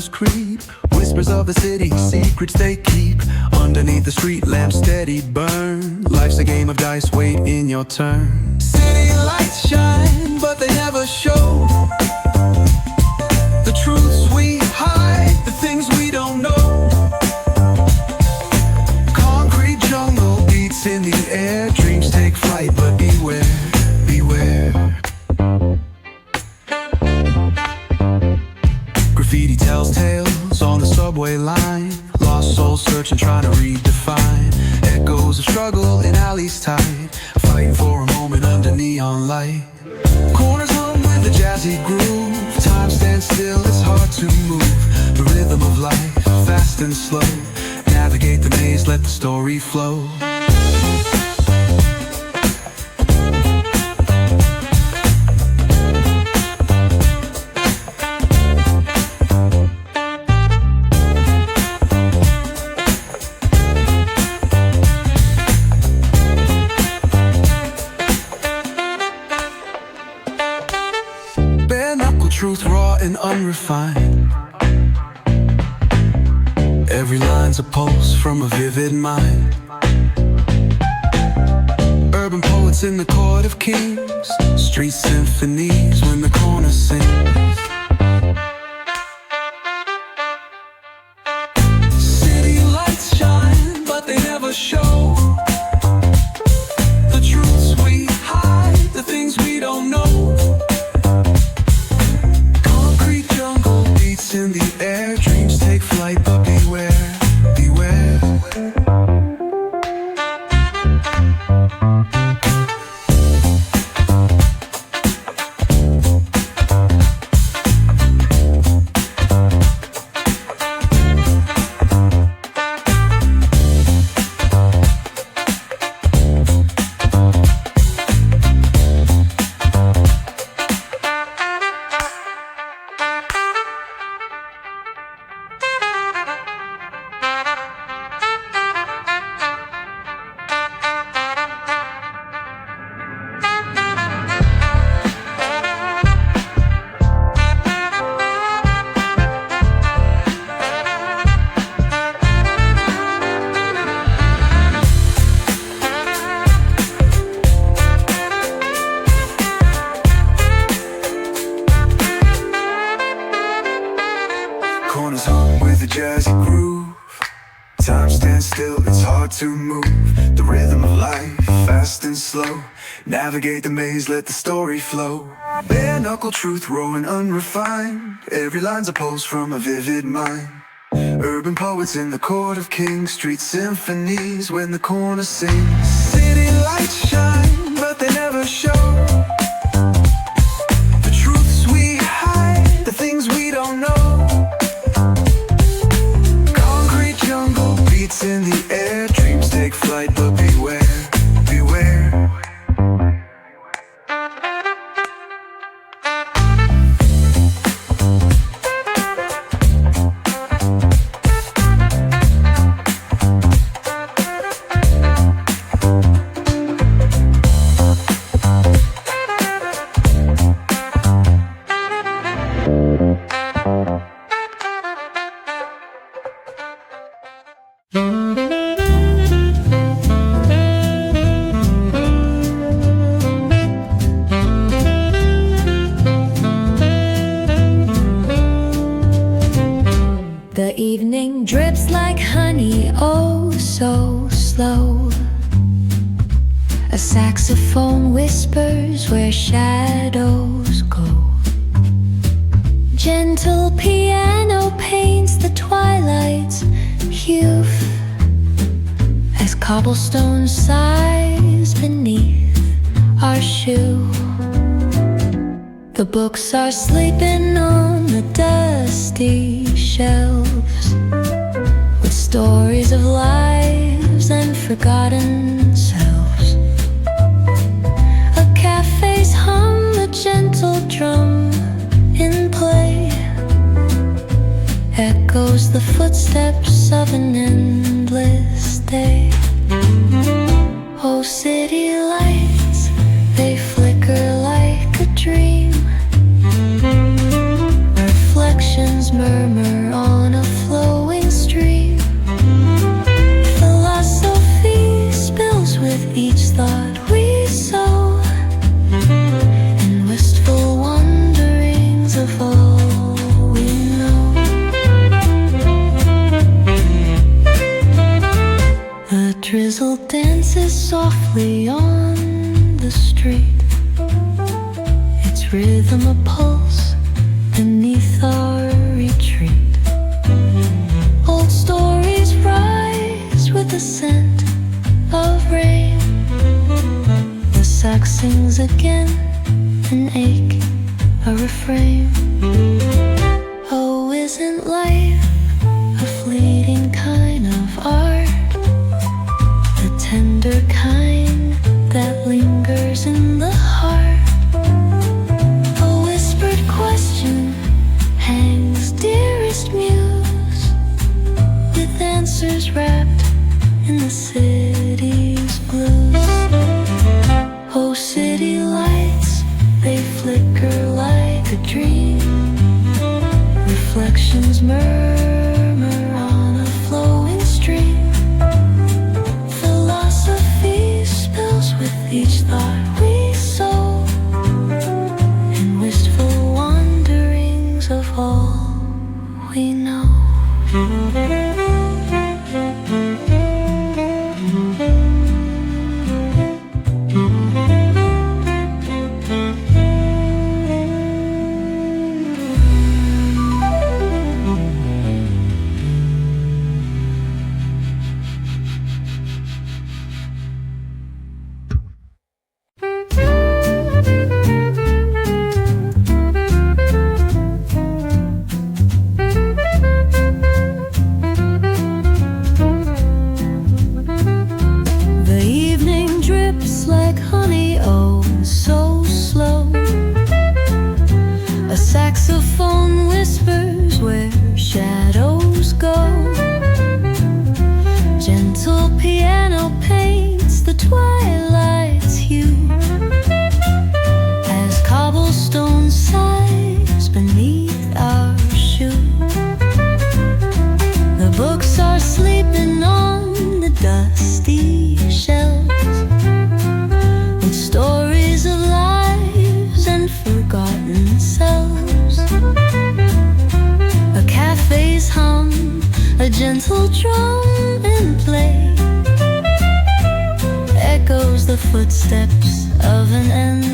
shadows creep. Whispers of the city, secrets they keep. Underneath the street lamps steady burn. Life's a game of dice, wait in your turn. City lights shine, but they never show the truths we hide, the things we don't know. Concrete jungle beats in the air. Dreams take flight, but beware, beware. Graffiti tells tales on the subway line. Lost souls searching, trying to redefine. Echoes of struggle in alleys tight, fighting for a moment under neon light. Corners hum with a jazzy groove. Time stands still, it's hard to move. The rhythm of life, fast and slow. Navigate the maze, let the story flow. Truth raw and unrefined. Every line's a pulse from a vivid mind. Urban poets in the court of kings. Street symphonies when the corner sings. City lights shine, but they never show the truths we hide, the things we don't know. In the air, dreams take flight, but beware, beware. Corners hum with a jazzy groove. Time stands still, it's hard to move. The rhythm of life, fast and slow. Navigate the maze, let the story flow. Bare knuckle truth, raw and unrefined. Every line's a pulse from a vivid mind. Urban poets in the court of kings. Street symphonies when the corner sings. City lights shine, but they never show the truths we hide, the things we don't know. In the air, dreams take flight, but beware, beware. The evening drips like honey, oh so slow. A saxophone whispers where shadows go. Gentle piano paints the twilight's hue as cobblestone sighs beneath our shoe. The books are sleeping on the dusty shelves with stories of lives and forgotten selves. A cafe's hum, a gentle drum in play, echoes the footsteps of an endless day. Oh, city lights, they flicker like a dream. Reflections murmur drizzle dances softly on the street, its rhythm a pulse beneath our retreat. Old stories rise with the scent of rain. The sax sings again, an ache, a refrain. Oh, isn't life a fleeting kind of art? The tender kind that lingers in the heart. A whispered question hangs dearest muse, with answers wrapped in the city's blues. Oh, city lights, they flicker like a dream. Reflections murmur on a flowing stream. Philosophy spills with each thought we sow, in wistful wanderings of all we know. Like honey, oh, so slow. A saxophone whispers where shadows go. Gentle piano paints the twilight's hue, as cobblestone sighs beneath our shoe. The books are sleeping on the dusty shelves, stories of lives and forgotten selves. A cafe's hum, a gentle drum in play, echoes the footsteps of an endless